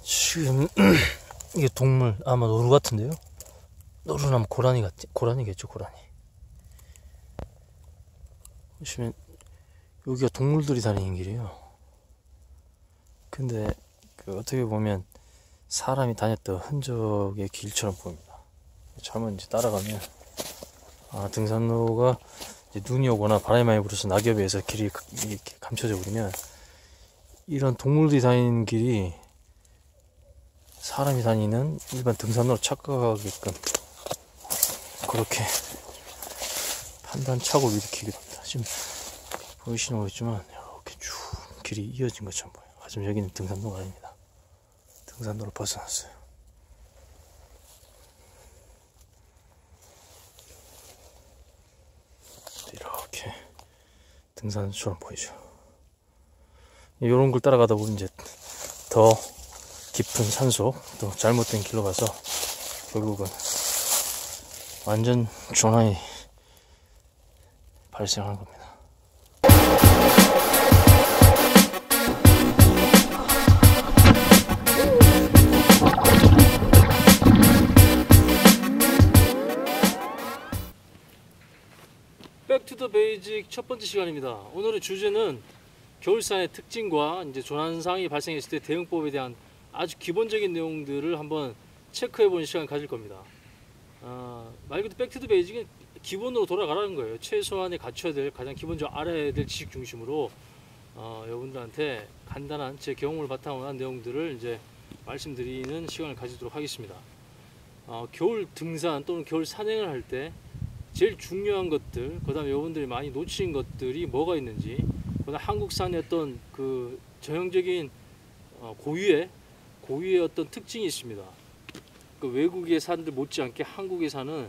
지금 이게 동물 아마 노루 같은데요? 노루라면 고라니겠죠, 고라니. 보시면 여기가 동물들이 다니는 길이에요. 근데 어떻게 보면 사람이 다녔던 흔적의 길처럼 보입니다. 잘못 이제 따라가면 등산로가 이제 눈이 오거나 바람이 많이 불어서 낙엽에 의해서 길이 이렇게 감춰져 버리면 이런 동물들이 다니는 길이 사람이 다니는 일반 등산로로 착각하게끔 그렇게 판단착오를 일으키게 됩니다. 지금 보이시는 거겠지만 이렇게 쭉 길이 이어진 것처럼 보여요. 하지만 여기는 등산로가 아닙니다. 등산로를 벗어났어요. 이렇게 등산로처럼 보이죠. 이런 걸 따라가다 보면 이제 더 깊은 산속, 또 잘못된 길로 가서 결국은 완전 조난이 발생하는 겁니다. 백투더 베이직 첫 번째 시간입니다. 오늘의 주제는 겨울산의 특징과 이제 조난상이 발생했을 때 대응법에 대한 아주 기본적인 내용들을 한번 체크해보는 시간을 가질 겁니다. 말 그대로 백투더 베이직은 기본으로 돌아가라는 거예요. 최소한의 갖춰야 될, 가장 기본적으로 알아야 될 지식 중심으로 여러분들한테 간단한 제 경험을 바탕으로 한 내용들을 이제 말씀드리는 시간을 가지도록 하겠습니다. 겨울 등산 또는 겨울 산행을 할 때 제일 중요한 것들, 그 다음에 여러분들이 많이 놓치는 것들이 뭐가 있는지, 그 다음 한국산의 어떤 그 전형적인 고유의 어떤 특징이 있습니다. 그 외국의 산들 못지않게 한국의 산은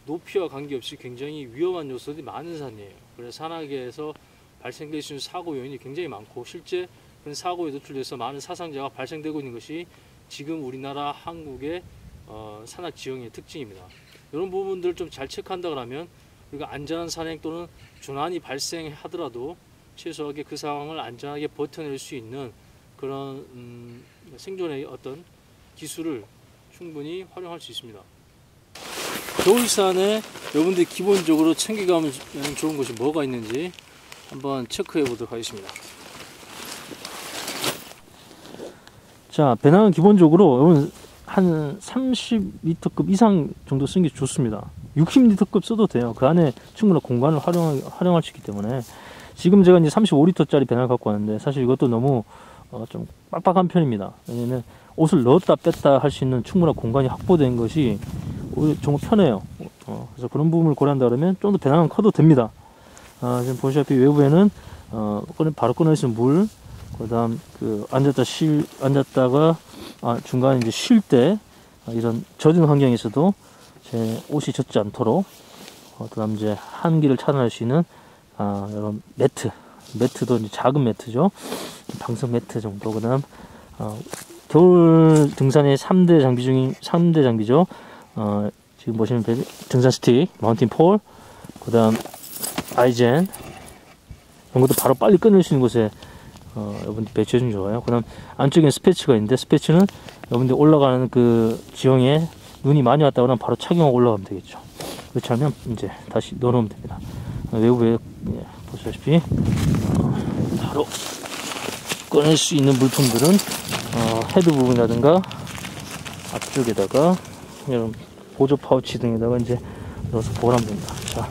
높이와 관계없이 굉장히 위험한 요소들이 많은 산이에요. 그래서 산악에서 발생될 수 있는 사고 요인이 굉장히 많고, 실제 그런 사고에 노출돼서 많은 사상자가 발생되고 있는 것이 지금 우리나라 한국의 산악 지형의 특징입니다. 이런 부분들을 좀 잘 체크한다 그러면 우리가 안전한 산행 또는 조난이 발생하더라도 최소하게 그 상황을 안전하게 버텨낼 수 있는 그런 생존의 어떤 기술을 충분히 활용할 수 있습니다. 겨울산에 여러분들이 기본적으로 챙겨가면 좋은 것이 뭐가 있는지 한번 체크해 보도록 하겠습니다. 자, 배낭은 기본적으로 여러분 한 30리터급 이상 정도 쓰는 게 좋습니다. 60리터급 써도 돼요. 그 안에 충분한 공간을 활용할 수 있기 때문에. 지금 제가 이제 35리터짜리 배낭을 갖고 왔는데 사실 이것도 너무 좀 빡빡한 편입니다. 왜냐면 옷을 넣었다 뺐다 할 수 있는 충분한 공간이 확보된 것이 오히려 정말 편해요. 그래서 그런 부분을 고려한다 그러면 좀 더 배낭은 커도 됩니다. 지금 보시다시피 외부에는 바로 꺼낼 수 있는 물, 그 다음 앉았다가 중간에 이제 쉴 때 이런 젖은 환경에서도 제 옷이 젖지 않도록, 그 다음 이제 한기를 차단할 수 있는 이런 매트도 이제 작은 매트죠. 방석 매트 정도. 그 다음 겨울 등산의 3대 장비죠. 지금 보시면 등산 스틱, 마운틴 폴, 그 다음 아이젠, 이런 것도 바로 빨리 끊을 수 있는 곳에 여러분들 배치해주면 좋아요. 그 다음 안쪽에 스패치가 있는데, 스패치는 여러분들 올라가는 그 지형에 눈이 많이 왔다 그러면 바로 착용하고 올라가면 되겠죠. 그렇지 않으면 이제 다시 넣어놓으면 됩니다. 외부에 보시다시피 바로 꺼낼 수 있는 물품들은 헤드 부분이라든가 앞쪽에다가 이런 보조 파우치 등에다가 이제 넣어서 보관하면 됩니다. 자,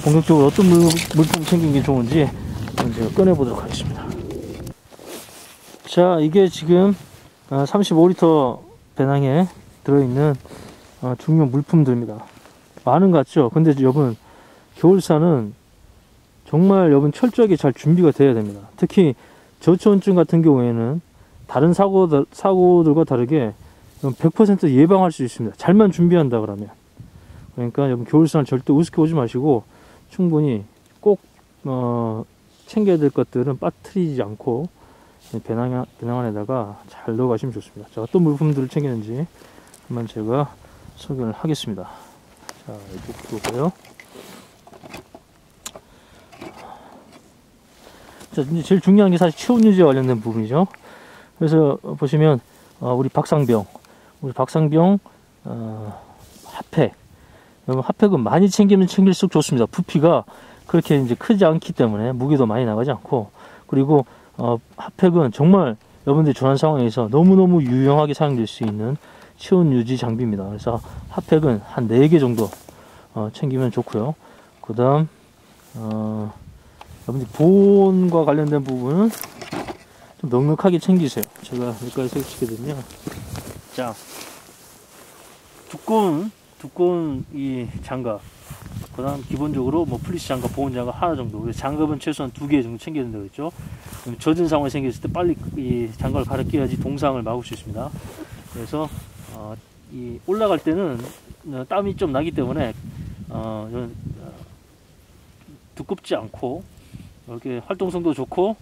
본격적으로 어떤 물품 챙기는 게 좋은지 제가 꺼내 보도록 하겠습니다. 자, 이게 지금 35리터 배낭에 들어있는 중요 물품들입니다. 많은 것 같죠? 근데 여러분, 겨울산은 정말 여러분 철저하게 잘 준비가 되어야 됩니다. 특히 저체온증 같은 경우에는 다른 사고들과 다르게 100% 예방할 수 있습니다. 잘만 준비한다 그러면. 그러니까 여러분, 겨울산 절대 우습게 보지 마시고 충분히 꼭 챙겨야 될 것들은 빠뜨리지 않고 배낭 안에다가 잘 넣어 가시면 좋습니다. 자, 어떤 물품들을 챙기는지 한번 제가 소개를 하겠습니다. 자, 이쪽 보고요. 자, 이제 제일 중요한 게 사실 체온 유지와 관련된 부분이죠. 그래서 보시면 우리 박상병 핫팩. 여러분, 핫팩은 많이 챙기면 챙길수록 좋습니다. 부피가 그렇게 이제 크지 않기 때문에 무게도 많이 나가지 않고, 그리고 핫팩은 정말 여러분들이 조난 상황에서 너무너무 유용하게 사용될 수 있는 체온 유지 장비입니다. 그래서 핫팩은 한 4개 정도 챙기면 좋고요. 그 다음 여러분들 보온과 관련된 부분은 좀 넉넉하게 챙기세요. 제가 몇 가지 소개시켜드리면, 자, 두꺼운 이 장갑, 그 다음 기본적으로 뭐 플리스 장갑, 보온 장갑 하나 정도. 그래서 장갑은 최소한 2개 정도 챙겨야 된다고 했죠. 젖은 상황이 생겼을 때 빨리 이 장갑을 갈아 끼워야지 동상을 막을 수 있습니다. 그래서 이 올라갈 때는 땀이 좀 나기 때문에 이런 두껍지 않고 이렇게 활동성도 좋고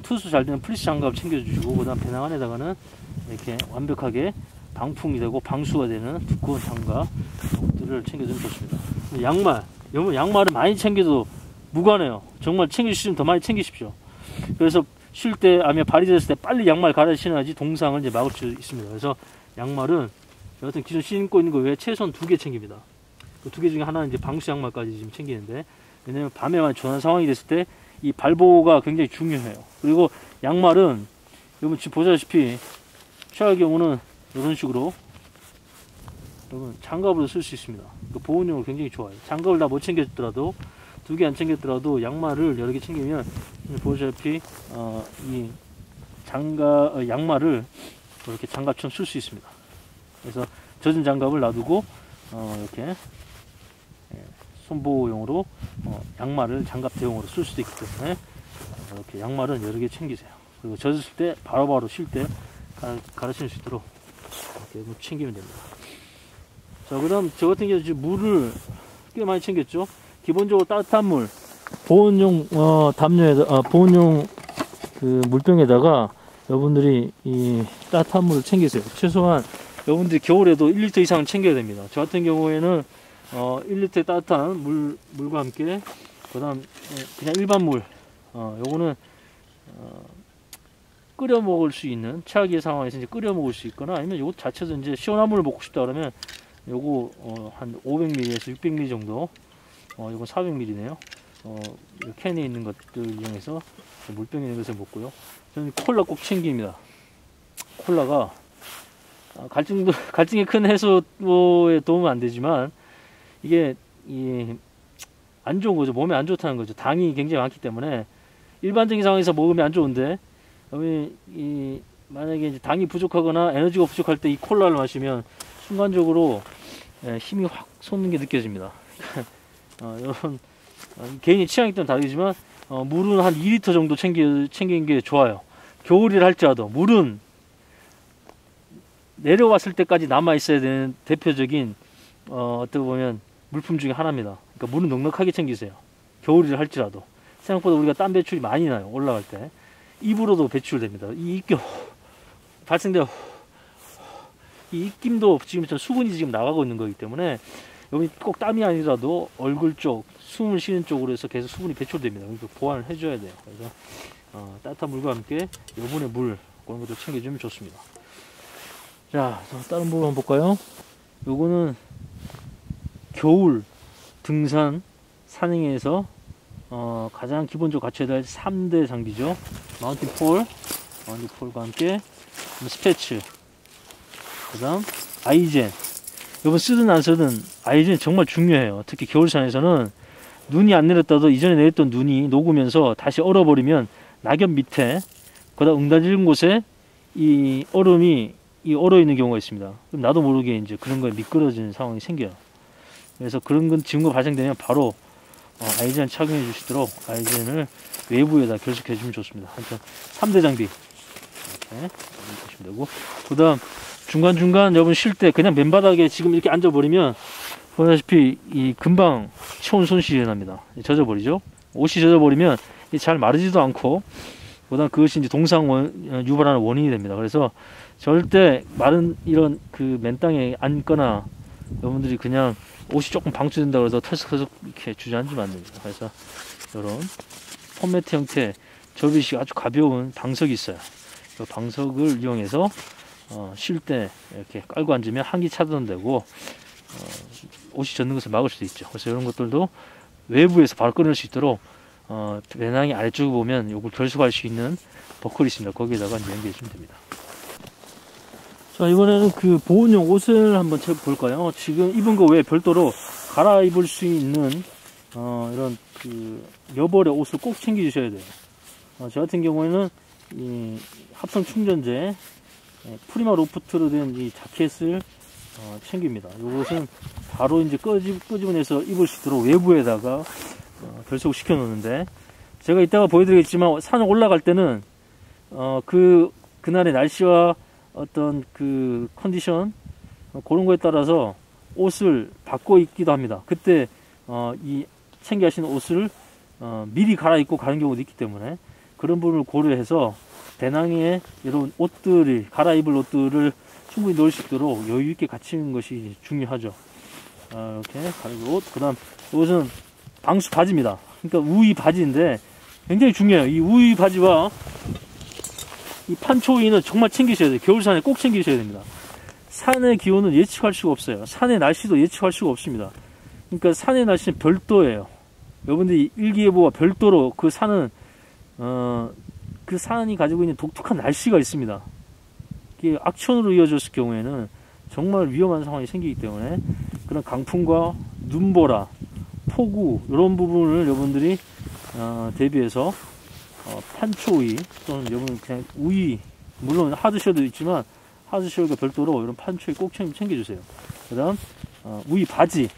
투수 잘 되는 플리스 장갑을 챙겨주시고, 그 다음 배낭 안에다가는 이렇게 완벽하게 방풍이 되고 방수가 되는 두꺼운 장갑들을 챙겨주면 좋습니다. 여러분, 양말은 많이 챙겨도 무관해요. 정말 챙기시면 더 많이 챙기십시오. 그래서 쉴 때 아니면 발이 됐을 때 빨리 양말 갈아 신어야지 동상을 이제 막을 수 있습니다. 그래서 양말은 저 같은 기존 신고 있는 거 외에 최소한 2개 챙깁니다. 그 2개 중에 하나는 이제 방수 양말까지 지금 챙기는데, 왜냐면 밤에 만약 조난 상황이 됐을 때 이 발보가 굉장히 중요해요. 그리고 양말은 여러분 지금 보시다시피 최악의 경우는 이런 식으로 여러분 장갑으로 쓸 수 있습니다. 그 보온용으로 굉장히 좋아요. 장갑을 다 못 챙겼더라도, 2개 안 챙겼더라도 양말을 여러 개 챙기면 보시다시피 이 양말을 이렇게 장갑처럼 쓸 수 있습니다. 그래서 젖은 장갑을 놔두고 이렇게 손보호용으로 양말을 장갑 대용으로 쓸 수도 있기 때문에 이렇게 양말은 여러 개 챙기세요. 그리고 젖었을 때 바로바로 쉴 때 갈아 신을 수 있도록 이렇게 챙기면 됩니다. 자, 그다음 저 같은 경우 지금 물을 꽤 많이 챙겼죠. 기본적으로 따뜻한 물, 보온용 담요에다 보온용 그 물병에다가 여러분들이 이 따뜻한 물을 챙기세요. 최소한 여러분들이 겨울에도 1리터 이상은 챙겨야 됩니다. 저 같은 경우에는 1리터의 따뜻한 물과 함께, 그 다음 그냥 일반 물, 요거는 끓여 먹을 수 있는, 최악의 상황에서 이제 끓여 먹을 수 있거나, 아니면 요거 자체도 이제 시원한 물을 먹고 싶다 그러면 요거 한 500ml에서 600ml 정도, 요건 400ml네요. 캔에 있는 것들 이용해서 물병에 있는 것을 먹고요. 저는 콜라 꼭 챙깁니다. 콜라가 갈증이 큰 해소에 도움은 안 되지만 이게 안 좋은 거죠. 몸에 안 좋다는 거죠. 당이 굉장히 많기 때문에 일반적인 상황에서 먹으면 안 좋은데, 만약에 이제 당이 부족하거나 에너지가 부족할 때 이 콜라를 마시면 순간적으로 힘이 확 솟는 게 느껴집니다. 여러분, 개인의 취향에 따라 다르지만 물은 한 2리터 정도 챙기는 게 좋아요. 겨울이라 할지라도 물은 내려왔을 때까지 남아 있어야 되는 대표적인 어떻게 보면 물품 중에 하나입니다. 그러니까 물은 넉넉하게 챙기세요. 겨울이라 할지라도. 생각보다 우리가 땀 배출이 많이 나요. 올라갈 때 입으로도 배출됩니다. 이 입김 발생돼요. 이 입김도 지금 수분이 지금 나가고 있는 거기 때문에 여기 꼭 땀이 아니라도 얼굴 쪽, 숨을 쉬는 쪽으로 해서 계속 수분이 배출됩니다. 그러니까 보완을 해줘야 돼요. 그래서 따뜻한 물과 함께 여분의 물, 그런 것도 챙겨주면 좋습니다. 자, 다른 부분 한번 볼까요? 요거는 겨울 등산 산행에서 가장 기본적으로 갖춰야 될 3대 장비죠. 마운틴 폴과 함께 스패츠, 그 다음 아이젠. 여러분 쓰든 안 쓰든 아이젠 정말 중요해요. 특히 겨울산에서는 눈이 안 내렸다도 이전에 내렸던 눈이 녹으면서 다시 얼어버리면 낙엽 밑에, 그 다음 응답진 곳에 이 얼음이 얼어 있는 경우가 있습니다. 그럼 나도 모르게 이제 그런 거에 미끄러지는 상황이 생겨요. 그래서 그런 건 증거 발생되면 바로 아이젠 착용해 주시도록 아이젠을 외부에다 결속해 주면 좋습니다. 하여튼 3대 장비 이렇게 보시면 되고, 그 다음 중간중간 여러분 쉴 때 그냥 맨바닥에 지금 이렇게 앉아버리면 보다시피 금방 체온 손실이 일어납니다. 젖어버리죠. 옷이 젖어버리면 잘 마르지도 않고, 그 다음 그것이 이제 동상 유발하는 원인이 됩니다. 그래서 절대 마른 이런 그 맨땅에 앉거나 여러분들이 그냥 옷이 조금 방출된다고 해서 털썩털썩 이렇게 주저앉으면 안 됩니다. 그래서 이런 폼매트 형태 접이식 아주 가벼운 방석이 있어요. 그 방석을 이용해서 쉴 때 이렇게 깔고 앉으면 한기 차단되고 옷이 젖는 것을 막을 수도 있죠. 그래서 이런 것들도 외부에서 바로 꺼낼 수 있도록 배낭이 아래쪽에 보면 이걸 결속할 수 있는 버클이 있습니다. 거기에다가 연결해 주면 됩니다. 자, 이번에는 그 보온용 옷을 한번 볼까요? 지금 입은 거 외에 별도로 갈아입을 수 있는 이런 그 여벌의 옷을 꼭 챙겨 주셔야 돼요. 저 같은 경우에는 이 합성 충전재 프리마 로프트로 된 이 자켓을 챙깁니다. 이것은 바로 이제 끄집어내서 입을 수 있도록 외부에다가 결속을 시켜 놓는데, 제가 이따가 보여드리겠지만 산에 올라갈 때는 그날의 날씨와 어떤 그 컨디션 그런 거에 따라서 옷을 바꿔 입기도 합니다. 그때 이 챙겨 하시는 옷을 미리 갈아입고 가는 경우도 있기 때문에 그런 부분을 고려해서 배낭에 이런 옷들이 갈아입을 옷들을 충분히 넣을 수 있도록 여유 있게 갖추는 것이 중요하죠. 이렇게 갈아입을 옷. 그 다음 이것은 방수 바지입니다. 그러니까 우위 바지인데 굉장히 중요해요. 이 우위 바지와 이 판초이는 정말 챙기셔야 돼요. 겨울산에 꼭 챙기셔야 됩니다. 산의 기온은 예측할 수가 없어요. 산의 날씨도 예측할 수가 없습니다. 그러니까 산의 날씨는 별도예요. 여러분들이 일기예보와 별도로 그 산은 그 산이 가지고 있는 독특한 날씨가 있습니다. 이게 악천후로 이어졌을 경우에는 정말 위험한 상황이 생기기 때문에 그런 강풍과 눈보라, 폭우 이런 부분을 여러분들이 대비해서 판초이 또는 여러분 그냥 우위, 물론 하드쉘도 있지만 하드쉘과 별도로 이런 판초이 꼭 챙겨주세요. 그 다음 우위 바지,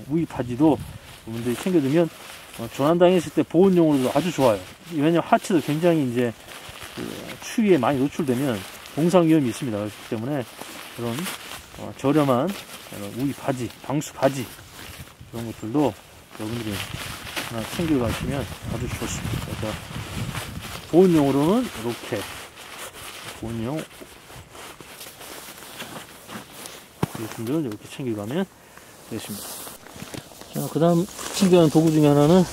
우위 바지도 여러분들이 챙겨두면 조난당했을 때 보온용으로도 아주 좋아요. 왜냐면 하체도 굉장히 이제 추위에 많이 노출되면 동상 위험이 있습니다. 그렇기 때문에 그런 저렴한 우위 바지, 방수 바지 이런 것들도 여러분들이 하나 챙겨가시면 아주 좋습니다. 그래서 보온용으로는 이렇게 보온용 제품들 이렇게 챙겨가면 되겠습니다. 자, 그 다음 챙겨가는 도구 중에 하나는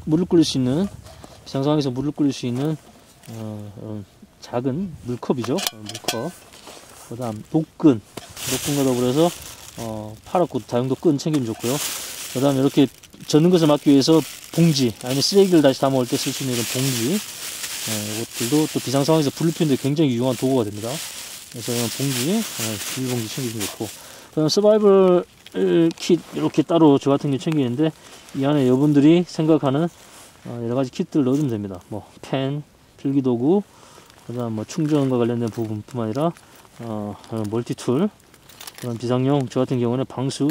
물을 끓일 수 있는, 비상상황에서 물을 끓일 수 있는 이런 작은 물컵이죠. 물컵. 그 다음 녹근과 더불어서 파랗고 다용도 끈 챙기면 좋고요. 그 다음 이렇게 젖는 것을 막기 위해서 봉지, 아니면 쓰레기를 다시 담아올 때 쓸 수 있는 이런 봉지, 이것들도 또 비상 상황에서 불을 피우는데 굉장히 유용한 도구가 됩니다. 그래서 이런 봉지, 비닐봉지 챙기면 좋고, 그 다음 서바이벌 킷 이렇게 따로 저 같은 게 챙기는데, 이 안에 여러분들이 생각하는 여러 가지 킷들을 넣어주면 됩니다. 뭐 펜, 필기도구, 그 다음 뭐 충전과 관련된 부분뿐만 아니라 멀티툴, 그런 비상용, 저 같은 경우는 방수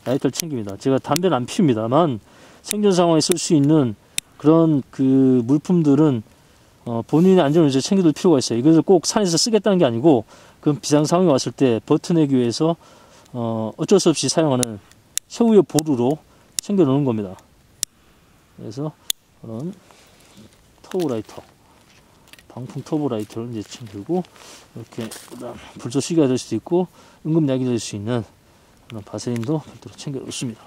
라이터를 챙깁니다. 제가 담배는 안 피웁니다만 생존 상황에 쓸 수 있는 그런 그 물품들은 본인의 안전을 위해서 챙겨둘 필요가 있어요. 이것을 꼭 산에서 쓰겠다는 게 아니고, 그 비상 상황이 왔을 때 버텨내기 위해서 어쩔 수 없이 사용하는 최후의 보루로 챙겨 놓는 겁니다. 그래서 그런 터보라이터, 방풍 터보라이터를 이제 챙기고, 이렇게 그다음 불쏘시개가 될 수도 있고 응급약이 될 수 있는 그런 바세린도 별도로 챙겨 놓습니다.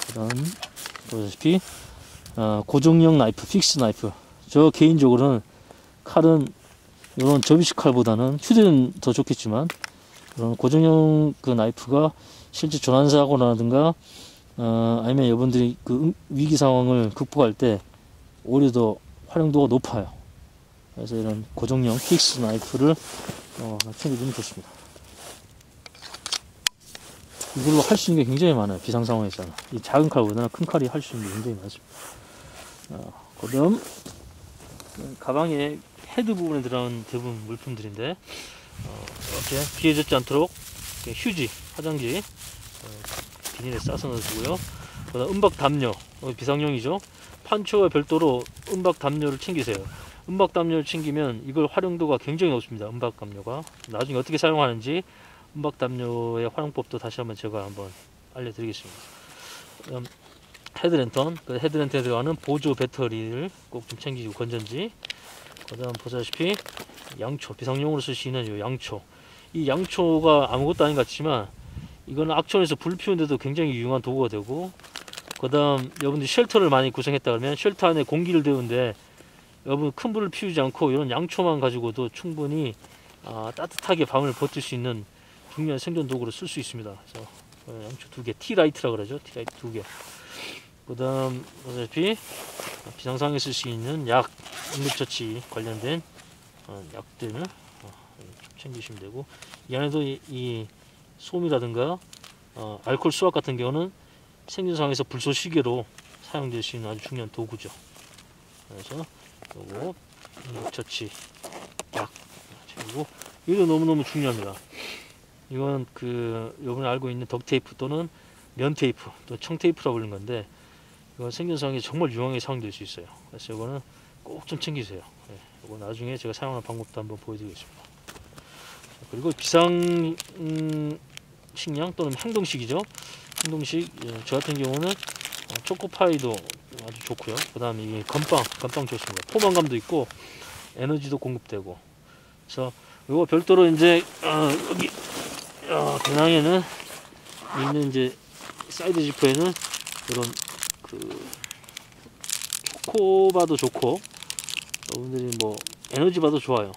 그다음 보다시피 고정형 나이프, 픽스 나이프. 저 개인적으로는 칼은 이런 접이식 칼보다는 휴대는 더 좋겠지만, 그런 고정형 그 나이프가 실제 조난사고라든가 아니면 여러분들이 그 위기 상황을 극복할 때 오히려 더 활용도가 높아요. 그래서 이런 고정형 픽스 나이프를 챙겨주면 좋습니다. 이걸로 할 수 있는 게 굉장히 많아요. 비상 상황에서는 이 작은 칼보다는 큰 칼이 할 수 있는 게 굉장히 많습니다. 그다음 가방의 헤드 부분에 들어가는 대부분 물품들인데, 이렇게 비에 젖지 않도록 휴지, 화장지 비닐에 싸서 넣어주고요. 그다음 은박 담요, 비상용이죠. 판초와 별도로 은박 담요를 챙기세요. 은박 담요를 챙기면 이걸 활용도가 굉장히 높습니다. 은박 담요가 나중에 어떻게 사용하는지 은박 담요의 활용법도 다시 한번 제가 한번 알려드리겠습니다. 헤드랜턴, 그 헤드랜턴에 들어가는 보조 배터리를 꼭 좀 챙기고, 건전지. 그 다음 보시다시피 양초, 비상용으로 쓸 수 있는 이 양초. 이 양초가 아무것도 아닌 것 같지만 이거는 악천에서 불 피우는데도 굉장히 유용한 도구가 되고, 그 다음 여러분들이 쉘터를 많이 구성했다 그러면 쉘터 안에 공기를 데우는데 여러분 큰 불을 피우지 않고 이런 양초만 가지고도 충분히 따뜻하게 밤을 버틸 수 있는 중요한 생존 도구로 쓸 수 있습니다. 그래서 양초 2개, 티라이트라 그러죠. 티라이트 2개. 그다음 어차피 비상상에 쓸 수 있는 약, 응급처치 관련된 약들을 챙기시면 되고, 이 안에도 이 솜이라든가 알코올 수압 같은 경우는 생존 상황에서 불쏘시개로 사용될 수 있는 아주 중요한 도구죠. 그래서 요거 응급처치 약 챙기고, 이거 너무너무 중요합니다. 이건 여러분이 알고 있는 덕테이프 또는 면테이프 또 청테이프라고 부르는 건데, 이건 생존 상황에 정말 유용하게 사용될 수 있어요. 그래서 이거는 꼭 좀 챙기세요. 이거 나중에 제가 사용하는 방법도 한번 보여드리겠습니다. 그리고 비상 식량 또는 행동식이죠. 행동식, 저 같은 경우는 초코파이도 아주 좋고요. 그 다음에 이 건빵 좋습니다. 포만감도 있고 에너지도 공급되고. 그래서 이거 별도로 이제 여기 배낭에는 있는 이제 사이드 지퍼에는 이런 초코바도 좋고, 여러분들이 뭐 에너지바도 좋아요.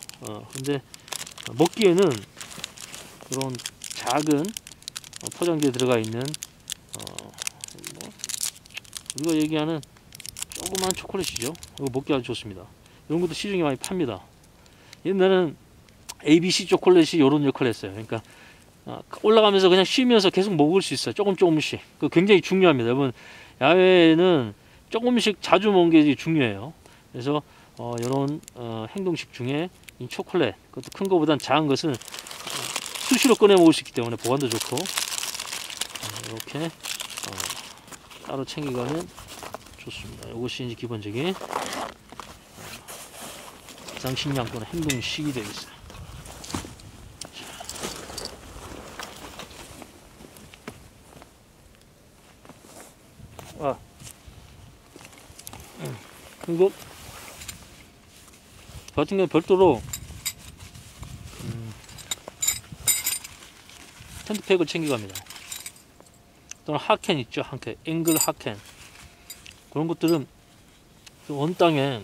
근데 먹기에는 이런 작은 포장지에 들어가 있는 우리가 얘기하는 조그만 초콜릿이죠. 이거 먹기 아주 좋습니다. 이런 것도 시중에 많이 팝니다. 옛날에는 ABC 초콜릿이 이런 역할을 했어요. 그러니까 올라가면서 그냥 쉬면서 계속 먹을 수 있어요. 조금씩. 그 굉장히 중요합니다. 여러분, 야외에는 조금씩 자주 먹는 게 중요해요. 그래서 이런 행동식 중에 이 초콜릿, 그것도 큰 거보단 작은 것은 수시로 꺼내 먹을 수 있기 때문에 보관도 좋고, 이렇게 따로 챙겨가면 좋습니다. 이것이 이제 기본적인 비상식량 또는 행동식이 되겠어요. 그리고 같은 경우 별도로 텐트팩을 챙겨갑니다. 또는 하켄 있죠. 하켄, 앵글 하켄. 그런 것들은 원 땅에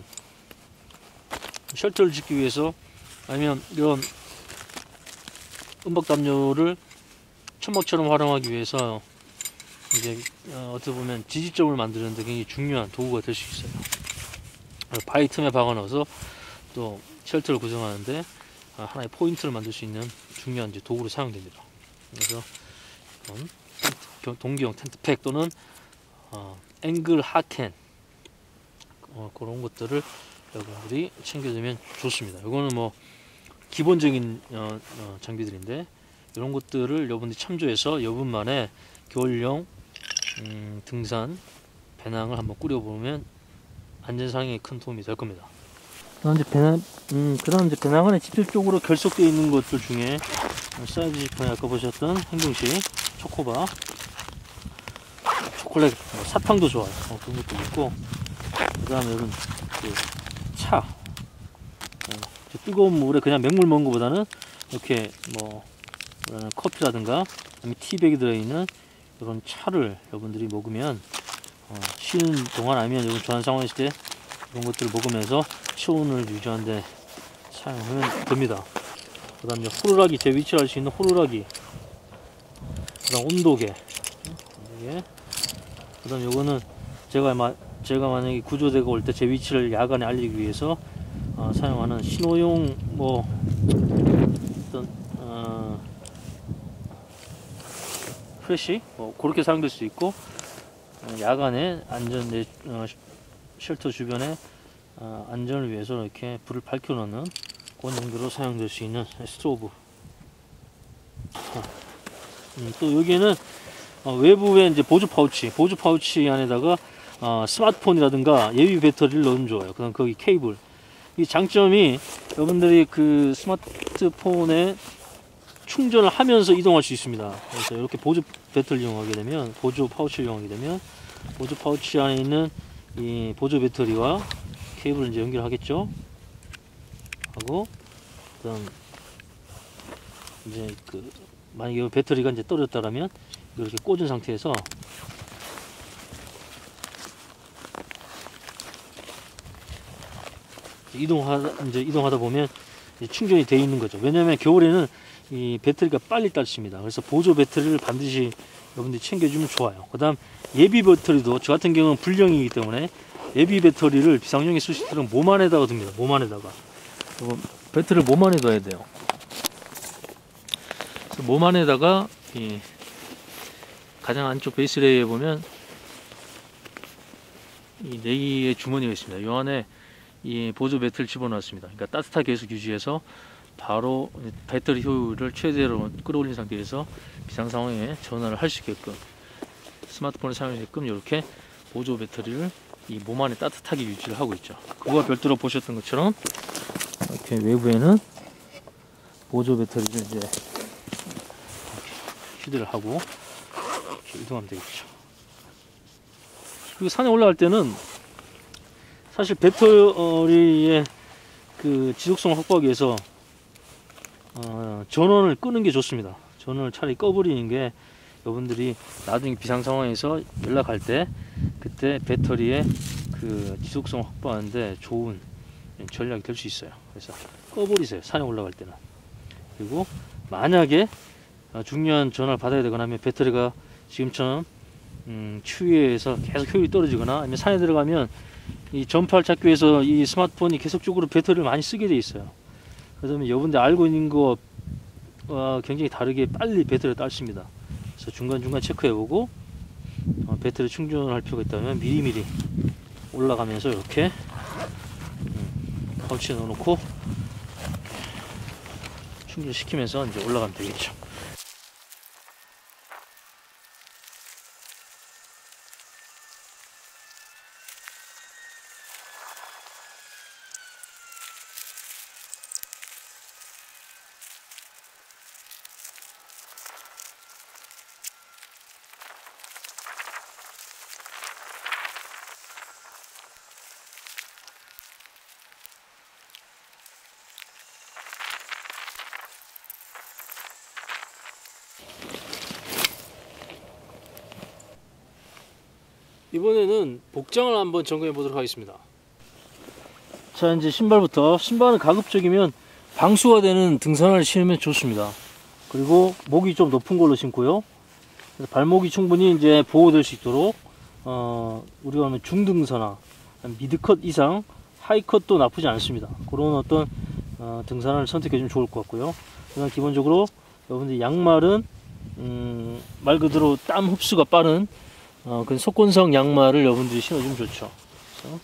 쉘터를 짓기 위해서, 아니면 이런 음박 담요를 천막처럼 활용하기 위해서 이제 어떻게 보면 지지점을 만드는데 굉장히 중요한 도구가 될 수 있어요. 바위 틈에 박아 넣어서 또 쉘터를 구성하는데 하나의 포인트를 만들 수 있는 중요한 이제 도구로 사용됩니다. 그래서 동기형 텐트팩 또는 앵글 하켄, 그런 것들을 여러분들이 챙겨두면 좋습니다. 이거는 뭐 기본적인 장비들인데, 이런 것들을 여러분들이 참조해서 여분만의 겨울용 등산 배낭을 한번 꾸려보면 안전상에 큰 도움이 될 겁니다. 그다음 이제 배낭 안에 직접적으로 결속되어 있는 것들 중에 사이드 지퍼에 아까 보셨던 행동식 초코바, 초콜릿, 사탕도 좋아요. 그런 것도 있고, 그 다음에 이런 차, 뜨거운 물에 그냥 맹물 먹는 것보다는 이렇게 뭐 커피라든가 티백이 들어있는 이런 차를 여러분들이 먹으면 쉬는 동안, 아니면 여러분 좋아하는 상황이 있을 때 이런 것들을 먹으면서 체온을 유지하는데 사용하면 됩니다. 그 다음에 호루라기, 제 위치를 알 수 있는 호루라기, 그 다음 온도계, 그 다음 요거는 제가 만약에 구조대가 올 때 제 위치를 야간에 알리기 위해서 사용하는 신호용 어떤 프레시, 그렇게 사용될 수 있고, 야간에 안전, 쉘터 주변에 안전을 위해서 이렇게 불을 밝혀 놓는 그런 용도로 사용될 수 있는 스토브. 또 여기에는 외부에 이제 보조 파우치 안에다가 스마트폰이라든가 예비 배터리를 넣으면 좋아요. 그다음 거기 케이블. 이 장점이 여러분들이 그 스마트폰에 충전을 하면서 이동할 수 있습니다. 그래서 이렇게 보조 배터리를 이용하게 되면, 보조 파우치를 이용하게 되면, 보조 파우치 안에 있는 이 보조 배터리와 케이블을 이제 연결하겠죠. 하고, 그다음 이제 만약에 배터리가 이제 떨어졌다라면 이렇게 꽂은 상태에서 이동하다 보면 충전이 되어 있는 거죠. 왜냐하면 겨울에는 이 배터리가 빨리 닳습니다. 그래서 보조 배터리를 반드시 여러분들이 챙겨주면 좋아요. 그 다음 예비 배터리도, 저 같은 경우는 불량이기 때문에 예비 배터리를 비상용에 쓰실 때는 몸 안에다가 둡니다. 몸 안에다가. 배터리를 몸 안에 둬야 돼요. 그래서 몸 안에다가 이 가장 안쪽 베이스 레이어에 보면 이 내기의 주머니가 있습니다. 이 안에 이 보조 배터리를 집어넣었습니다. 그러니까 따뜻하게 계속 유지해서 바로 배터리 효율을 최대로 끌어올린 상태에서 비상 상황에 전화를 할 수 있게끔, 스마트폰을 사용하게끔 이렇게 보조 배터리를 이 몸 안에 따뜻하게 유지를 하고 있죠. 그거와 별도로 보셨던 것처럼 이렇게 외부에는 보조 배터리를 이제 이렇게 휴대를 하고 이렇게 이동하면 되겠죠. 그리고 산에 올라갈 때는 사실 배터리의 그 지속성을 확보하기 위해서 전원을 끄는 게 좋습니다. 전원을 차라리 꺼버리는 게 여러분들이 나중에 비상 상황에서 연락할 때 그때 배터리의 그 지속성을 확보하는데 좋은 전략이 될 수 있어요. 그래서 꺼버리세요, 산에 올라갈 때는. 그리고 만약에 중요한 전화를 받아야 되거나 하면 배터리가 지금처럼 추위에서 계속 효율이 떨어지거나 아니면 산에 들어가면 이 전파를 찾기 위해서 이 스마트폰이 계속적으로 배터리를 많이 쓰게 돼 있어요. 그러면 여러분들 알고 있는 거와 굉장히 다르게 빨리 배터리가 닳습니다. 그래서 중간중간 체크해보고 배터리 충전할 필요가 있다면 미리미리 올라가면서 이렇게 파우치에 넣어놓고 충전시키면서 이제 올라가면 되겠죠. 이번에는 복장을 한번 점검해 보도록 하겠습니다. 자, 이제 신발부터. 신발은 가급적이면 방수가 되는 등산화를 신으면 좋습니다. 그리고 목이 좀 높은 걸로 신고요. 그래서 발목이 충분히 이제 보호될 수 있도록 우리가 하면 중등산화, 미드컷 이상, 하이컷도 나쁘지 않습니다. 그런 어떤 등산화를 선택해 주면 좋을 것 같고요. 그다음 기본적으로 여러분들 양말은 말 그대로 땀 흡수가 빠른 그 속건성 양말을 여러분들이 신어주면 좋죠. 그래서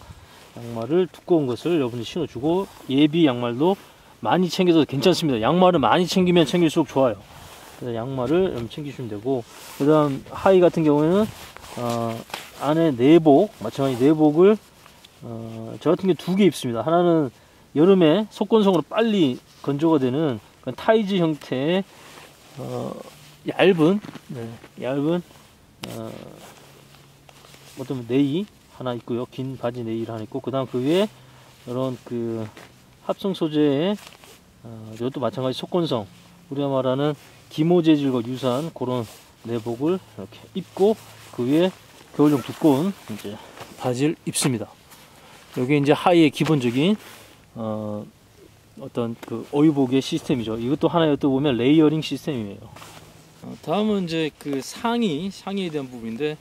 양말을 두꺼운 것을 여러분들이 신어주고, 예비 양말도 많이 챙겨도 괜찮습니다. 양말을 많이 챙기면 챙길수록 좋아요. 그래서 양말을 여러분 챙기시면 되고, 그 다음 하의 같은 경우에는 안에 내복, 마찬가지 내복을 저 같은 경우 두 개 입습니다. 하나는 여름에 속건성으로 빨리 건조가 되는 타이즈 형태의 얇은 어떤 네이 하나 있고요. 긴 바지 네이를 하나 있고, 그 다음 그 위에 이런 그 합성 소재의 이것도 마찬가지 속건성, 우리가 말하는 기모 재질과 유사한 그런 내복을 이렇게 입고, 그 위에 겨울용 두꺼운 이제 바지를 입습니다. 여기 이제 하의의 기본적인 어떤 그 어휘복의 시스템이죠. 이것도 하나의 또 보면 레이어링 시스템이에요. 다음은 이제 그 상의에 대한 부분인데,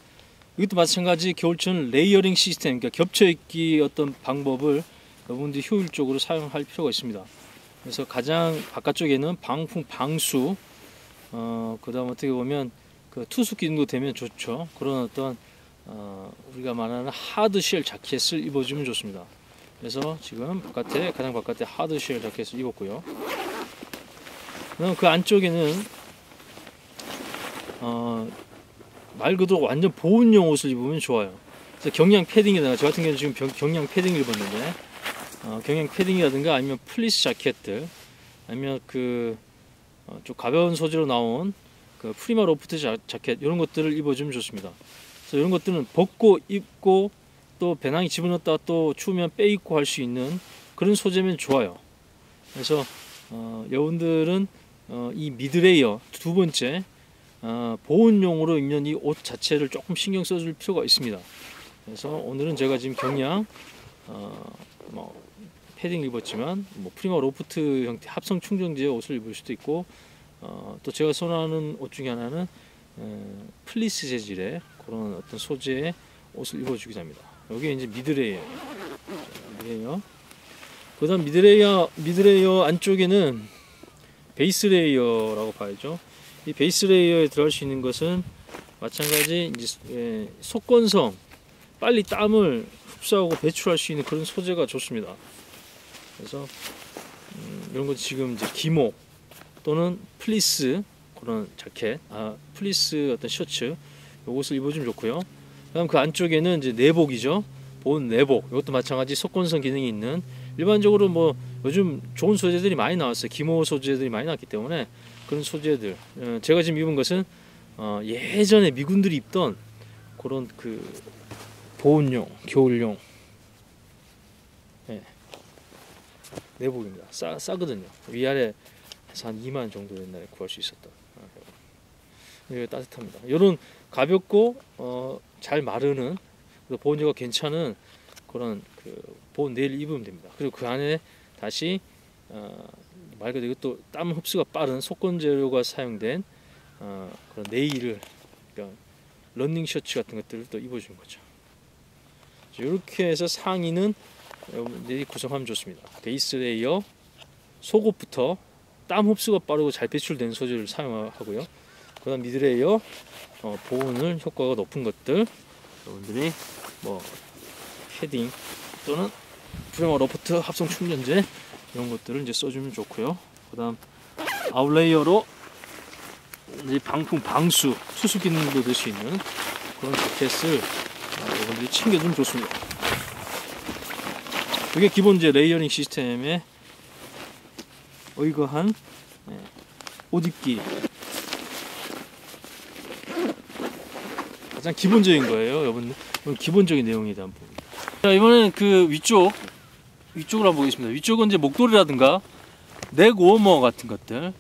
이것도 마찬가지 겨울철 레이어링 시스템, 그러니까 겹쳐 입기 어떤 방법을 여러분들이 효율적으로 사용할 필요가 있습니다. 그래서 가장 바깥쪽에는 방풍, 방수, 그 다음 어떻게 보면 그 투수 기능도 되면 좋죠. 그런 어떤 우리가 말하는 하드쉘 자켓을 입어주면 좋습니다. 그래서 지금 가장 바깥에 하드쉘 자켓을 입었고요. 그럼 그 안쪽에는 말 그대로 완전 보온용 옷을 입으면 좋아요. 그래서 경량 패딩이라든가, 저 같은 경우는 지금 경량 패딩을 입었는데, 경량 패딩이라든가 아니면 플리스 자켓들, 아니면 좀 가벼운 소재로 나온 그 프리마 로프트 자켓, 이런 것들을 입어주면 좋습니다. 그래서 이런 것들은 벗고 입고 또 배낭에 집어넣었다 또 추우면 빼입고 할 수 있는 그런 소재면 좋아요. 그래서 여러분들은 이 미드레이어 두 번째 보온용으로 입는 이 옷 자체를 조금 신경 써줄 필요가 있습니다. 그래서 오늘은 제가 지금 경량 패딩을 입었지만 뭐 프리마 로프트 형태 합성 충전지의 옷을 입을 수도 있고, 또 제가 선호하는 옷 중에 하나는 플리스 재질의 그런 어떤 소재의 옷을 입어주기도 합니다. 여기 이제 미드레이어. 그다음 미드레이어 안쪽에는 베이스 레이어라고 봐야죠. 이 베이스 레이어에 들어갈 수 있는 것은 마찬가지 이제 속건성, 빨리 땀을 흡수하고 배출할 수 있는 그런 소재가 좋습니다. 그래서 이런 거 지금 이제 기모 또는 플리스 그런 자켓, 플리스 어떤 셔츠 요것을 입어주면 좋고요. 그다음 그 안쪽에는 이제 내복이죠. 본 내복. 이것도 마찬가지 속건성 기능이 있는, 일반적으로 뭐 요즘 좋은 소재들이 많이 나왔어요. 기모 소재들이 많이 나왔기 때문에 그런 소재들. 제가 지금 입은 것은 예전에 미군들이 입던 그런 그 보온용, 겨울용 내복입니다. 싸거든요. 위아래 해서 한 2만 정도 옛날에 구할 수 있었던. 이게 따뜻합니다. 이런 가볍고 잘 마르는, 보온재가 괜찮은 그런 그 보온 네일 입으면 됩니다. 그리고 그 안에 다시 말 그대로 이것도 땀 흡수가 빠른 속건 재료가 사용된 그런 네일을, 그러니까 러닝 셔츠 같은 것들을 또 입어주는 거죠. 이렇게 해서 상의는 여러분들이 구성하면 좋습니다. 베이스 레이어, 속옷부터 땀 흡수가 빠르고 잘 배출되는 소재를 사용하고요. 그 다음 미드 레이어, 보온을 효과가 높은 것들 여러분들이 뭐 패딩 또는 프리마 로프트 합성 충전재 이런 것들을 이제 써주면 좋고요. 그 다음 아웃레이어로 이제 방풍, 방수, 수수 기능도 될 수 있는 그런 자켓을 여러분들이 챙겨주면 좋습니다. 이게 기본 이제 레이어링 시스템에 의거한 옷 입기 가장 기본적인 거예요. 여러분 기본적인 내용에 대한 부분. 자, 이번에는 그 위쪽을 한번 보겠습니다. 위쪽은 이제 목도리라든가 넥 워머 같은 것들,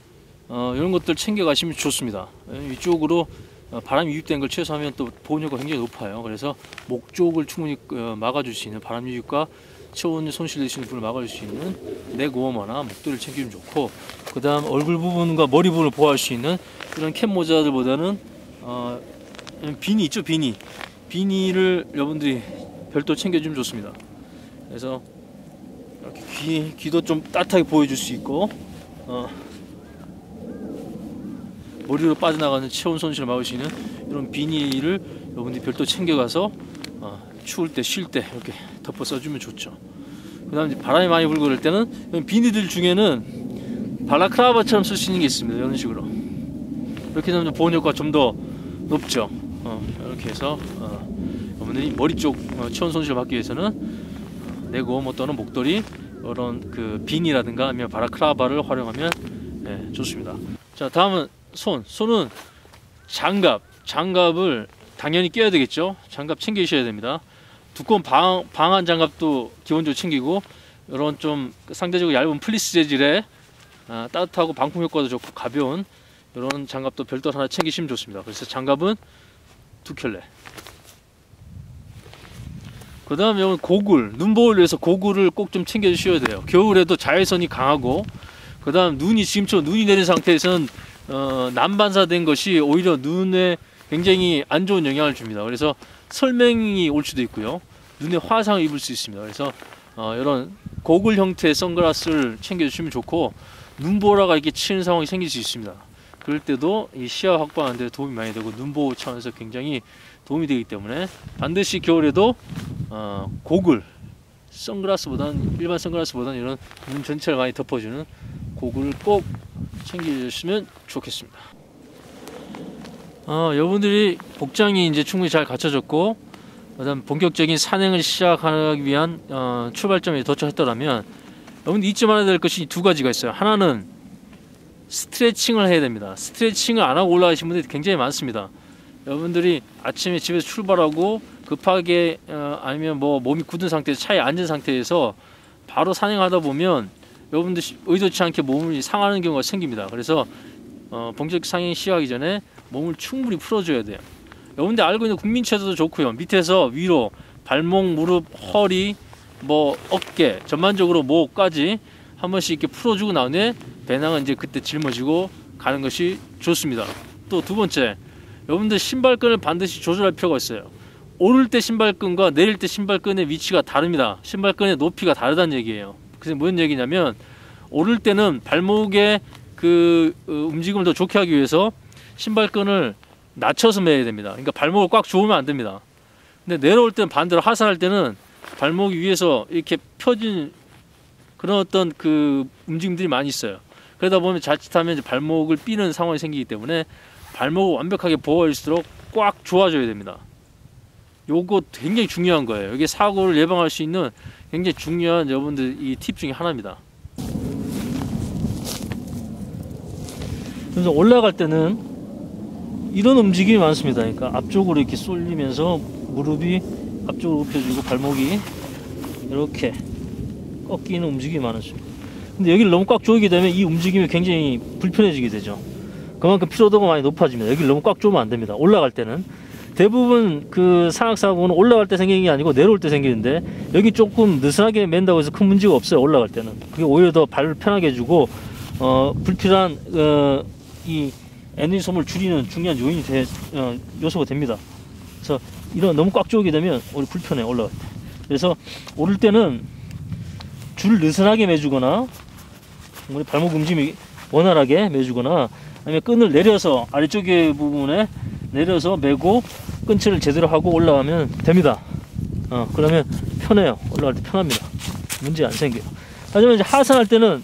이런 것들 챙겨 가시면 좋습니다. 위쪽으로 바람이 유입된 걸 최소화하면 또 보온 효과가 굉장히 높아요. 그래서 목 쪽을 충분히 막아줄 수 있는, 바람 유입과 체온 손실 되시는 분을 막아줄 수 있는 넥 워머나 목도리를 챙기면 좋고, 그 다음 얼굴 부분과 머리 부분을 보호할 수 있는 이런 캡 모자들보다는 비니 있죠, 비니를 여러분들이 별도 챙겨주면 좋습니다. 그래서 이렇게 귀도 좀 따뜻하게 보여줄 수 있고, 머리로 빠져나가는 체온 손실을 막을 수 있는 이런 비니를 여러분들이 별도 챙겨가서 추울 때, 쉴 때 이렇게 덮어 써주면 좋죠. 그 다음에 바람이 많이 불고 그럴 때는 비니들 중에는 발라크라바처럼 쓸 수 있는 게 있습니다. 이런 식으로 이렇게 하면 보온 효과가 좀 더 높죠. 이렇게 해서 여러분들이 머리 쪽 체온 손실을 막기 위해서는 넥 워머 또는 목도리, 이런 그 비니라든가 아니면 발라크라바를 활용하면 좋습니다. 자, 다음은 손은 장갑을 당연히 껴야 되겠죠. 장갑 챙기셔야 됩니다. 두꺼운 방한 장갑도 기본적으로 챙기고, 이런 좀 상대적으로 얇은 플리스 재질의 따뜻하고 방풍 효과도 좋고 가벼운 이런 장갑도 별도로 하나 챙기시면 좋습니다. 그래서 장갑은 2켤레. 그 다음에 이건 고글, 눈보호를 위해서 고글을 꼭 좀 챙겨 주셔야 돼요. 겨울에도 자외선이 강하고, 그 다음 눈이 지금처럼 눈이 내린 상태에서는 난반사된 것이 오히려 눈에 굉장히 안 좋은 영향을 줍니다. 그래서 설맹이 올 수도 있고요, 눈에 화상을 입을 수 있습니다. 그래서 이런 고글 형태의 선글라스를 챙겨주시면 좋고, 눈보라가 이렇게 치는 상황이 생길 수 있습니다. 그럴 때도 이 시야 확보하는 데 도움이 많이 되고, 눈보호 차원에서 굉장히 도움이 되기 때문에 반드시 겨울에도 고글, 선글라스보다는, 일반 선글라스보다는 이런 눈 전체를 많이 덮어주는 고글을 꼭 챙겨주시면 좋겠습니다. 여러분들이 복장이 이제 충분히 잘 갖춰졌고, 그다음 본격적인 산행을 시작하기 위한 출발점에 도착했더라면, 여러분들 잊지 말아야 될 것이 두 가지가 있어요. 하나는 스트레칭을 해야 됩니다. 스트레칭을 안 하고 올라가신 분들이 굉장히 많습니다. 여러분들이 아침에 집에서 출발하고 급하게 아니면 뭐 몸이 굳은 상태에서 차에 앉은 상태에서 바로 산행하다 보면 여러분들 의도치 않게 몸이 상하는 경우가 생깁니다. 그래서 본격 상행 시작하기 전에 몸을 충분히 풀어줘야 돼요. 여러분들 알고 있는 국민체조도 좋고요. 밑에서 위로 발목, 무릎, 허리, 뭐 어깨, 전반적으로 목까지 한 번씩 이렇게 풀어주고 나온 후에 배낭은 이제 그때 짊어지고 가는 것이 좋습니다. 또 두 번째, 여러분들 신발끈을 반드시 조절할 필요가 있어요. 오를 때 신발끈과 내릴 때 신발끈의 위치가 다릅니다. 신발끈의 높이가 다르다는 얘기예요. 그래서 무슨 얘기냐면, 오를 때는 발목의 그 움직임을 더 좋게 하기 위해서 신발끈을 낮춰서 매야 됩니다. 그러니까 발목을 꽉 조으면 안 됩니다. 근데 내려올 때는 반대로, 하산할 때는 발목이 위에서 이렇게 펴진 그런 어떤 그 움직임들이 많이 있어요. 그러다 보면 자칫하면 이제 발목을 삐는 상황이 생기기 때문에 발목을 완벽하게 보호할수록 꽉 조아줘야 됩니다. 요거 굉장히 중요한 거예요. 이게 사고를 예방할 수 있는 굉장히 중요한 여러분들 이 팁 중에 하나입니다. 그래서 올라갈 때는 이런 움직임이 많습니다. 그러니까 앞쪽으로 이렇게 쏠리면서 무릎이 앞쪽으로 굽혀지고 발목이 이렇게 꺾이는 움직임이 많습니다. 근데 여기를 너무 꽉 조이게 되면 이 움직임이 굉장히 불편해지게 되죠. 그만큼 피로도가 많이 높아집니다. 여기를 너무 꽉 조으면 안 됩니다. 올라갈 때는 대부분 그 상악사고는 올라갈 때 생기는 게 아니고 내려올 때 생기는데, 여기 조금 느슨하게 맨다고 해서 큰 문제가 없어요. 올라갈 때는 그게 오히려 더 발을 편하게 해주고 불필요한 이 에너지 소모를 줄이는 중요한 요인이 요소가 됩니다. 그래서 이런 너무 꽉 조이게 되면 오히려 불편해, 올라갈 때. 그래서 오를 때는 줄을 느슨하게 매주거나 우리 발목 움직임이 원활하게 매주거나, 아니면 끈을 내려서 아래쪽에 부분에 내려서 매고 끈치를 제대로 하고 올라가면 됩니다. 그러면 편해요. 올라갈 때 편합니다. 문제 안 생겨요. 하지만 이제 하산할 때는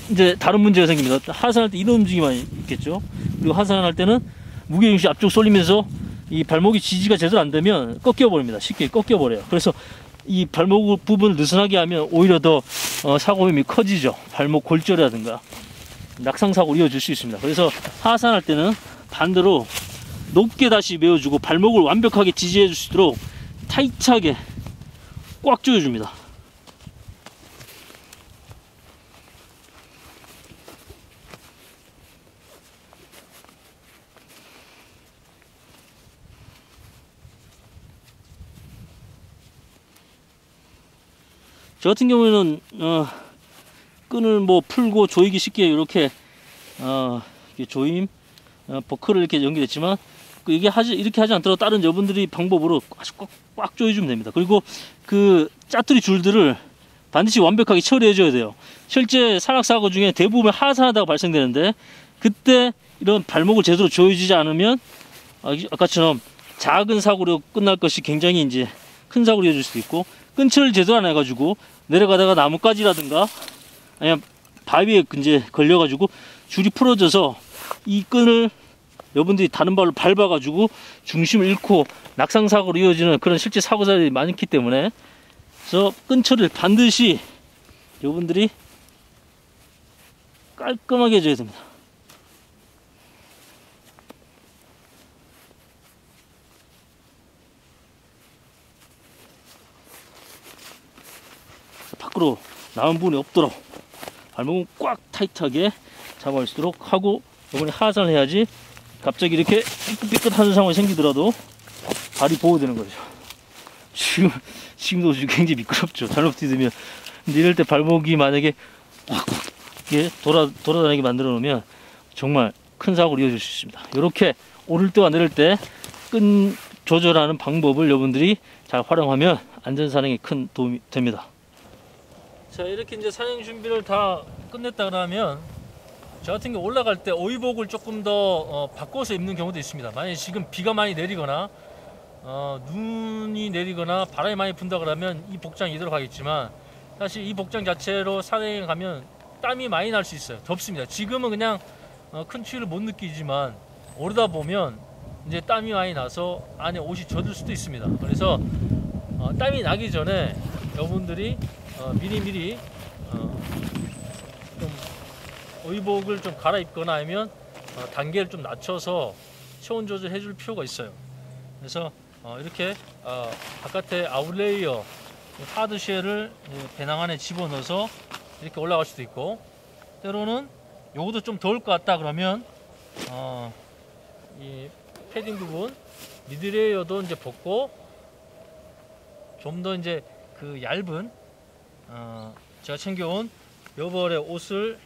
이제 다른 문제가 생깁니다. 하산할 때 이런 움직임이 있겠죠. 그리고 하산할 때는 무게중심이 앞쪽 쏠리면서 이 발목이 지지가 제대로 안 되면 꺾여 버립니다. 쉽게 꺾여 버려요. 그래서 이 발목 부분을 느슨하게 하면 오히려 더 사고 위험이 커지죠. 발목 골절이라든가 낙상사고를 이어질 수 있습니다. 그래서 하산할 때는 반대로 높게 다시 메어주고 발목을 완벽하게 지지해 줄 수 있도록 타이트하게 꽉 조여줍니다. 저 같은 경우에는 끈을 뭐 풀고 조이기 쉽게 이렇게 조임 버클을 이렇게 연결했지만, 이게 이렇게 하지 않더라도 다른 여러분들이 방법으로 아주 꽉 조여주면 됩니다. 그리고 그 짜투리 줄들을 반드시 완벽하게 처리해 줘야 돼요. 실제 산악사고 중에 대부분 하산하다가 발생되는데, 그때 이런 발목을 제대로 조여주지 않으면 아까처럼 작은 사고로 끝날 것이 굉장히 이제 큰 사고로 이어질 수도 있고, 끈치를 제대로 안 해가지고 내려가다가 나뭇가지라든가 아니면 바위에 이제 걸려가지고 줄이 풀어져서 이 끈을 여러분들이 다른 발로 밟아가지고 중심을 잃고 낙상사고로 이어지는 그런 실제 사고사들이 많기 때문에, 그래서 끈 처리를 반드시 여러분들이 깔끔하게 해줘야 됩니다. 밖으로 나온 부분이 없도록 발목은 꽉 타이트하게 잡아줄 수 있도록 하고, 이번에 하산을 해야지 갑자기 이렇게 삐끗삐끗하는 상황이 생기더라도 발이 보호되는 거죠. 지금도 굉장히 미끄럽죠. 잘못 뛰면. 근데 이럴 때 발목이 만약에 꽉 돌아다니게 만들어 놓으면 정말 큰 사고를 이어질 수 있습니다. 이렇게 오를 때와 내릴 때 끈 조절하는 방법을 여러분들이 잘 활용하면 안전산행에 큰 도움이 됩니다. 자, 이렇게 이제 산행 준비를 다 끝냈다 그러면, 저 같은 경우 올라갈 때 오이복을 조금 더 바꿔서 입는 경우도 있습니다. 만약에 지금 비가 많이 내리거나 눈이 내리거나 바람이 많이 분다 그러면 이 복장이 이대로 가겠지만, 사실 이 복장 자체로 산행에 가면 땀이 많이 날 수 있어요. 덥습니다. 지금은 그냥 큰 추위를 못 느끼지만 오르다 보면 이제 땀이 많이 나서 안에 옷이 젖을 수도 있습니다. 그래서 땀이 나기 전에 여러분들이 미리미리 좀 의복을 좀 갈아입거나 아니면 단계를 좀 낮춰서 체온 조절해 줄 필요가 있어요. 그래서 이렇게 바깥에 아웃레이어 하드쉘을 배낭 안에 집어넣어서 이렇게 올라갈 수도 있고, 때로는 요것도 좀 더울 것 같다 그러면 이 패딩 부분 미드레이어도 이제 벗고 좀 더 이제 그 얇은 제가 챙겨온 여벌의 옷을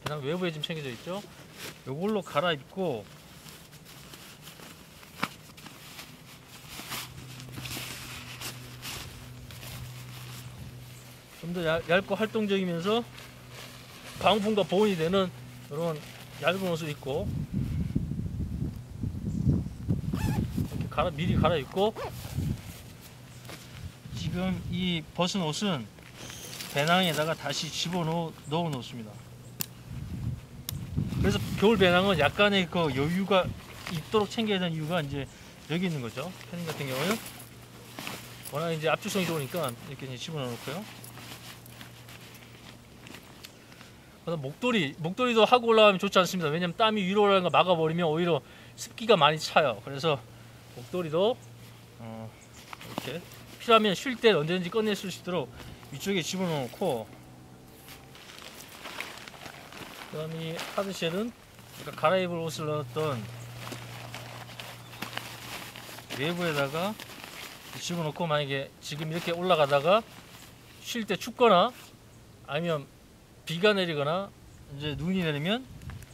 배낭 외부에 지금 챙겨져 있죠. 요걸로 갈아입고 좀 더 얇고 활동적이면서 방풍과 보온이 되는 이런 얇은 옷을 입고 이렇게 미리 갈아입고, 지금 이 벗은 옷은 배낭에다가 다시 집어넣어 놓습니다. 그래서 겨울 배낭은 약간의 그 여유가 있도록 챙겨야 되는 이유가 이제 여기 있는 거죠. 패딩 같은 경우는 워낙 이제 압축성이 좋으니까 이렇게 이제 집어넣어 놓고요. 목도리도 하고 올라가면 좋지 않습니다. 왜냐면 땀이 위로 올라가는 거 막아버리면 오히려 습기가 많이 차요. 그래서 목도리도 이렇게 필요하면 쉴 때 언제든지 꺼낼 수 있도록 위쪽에 집어넣고, 그 다음에 이 하드쉘은 아까 갈아입을 옷을 넣었던 외부에다가 집어넣고, 만약에 지금 이렇게 올라가다가 쉴 때 춥거나 아니면 비가 내리거나 이제 눈이 내리면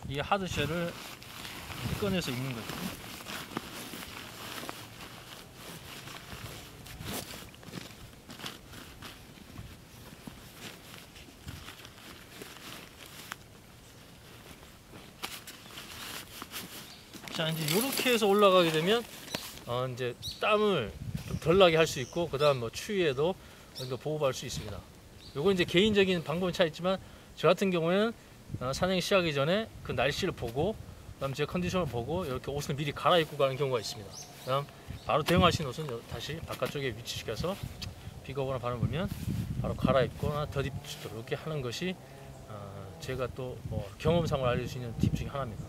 이 하드쉘을 꺼내서 입는 거죠. 자, 이제 이렇게 해서 올라가게 되면 이제 땀을 좀 덜 나게 할 수 있고, 그 다음 뭐 추위에도 보호할 수 있습니다. 요거 이제 개인적인 방법은 차있지만, 저 같은 경우에는 산행 시작하기 전에 그 날씨를 보고, 그 다음 제 컨디션을 보고 이렇게 옷을 미리 갈아입고 가는 경우가 있습니다. 그 다음 바로 대응하신 옷은 다시 바깥쪽에 위치시켜서 비가 오거나 바람 불면 바로 갈아입거나 덧입히도록 이렇게 하는 것이 제가 또 뭐 경험상으로 알려줄 수 있는 팁 중에 하나입니다.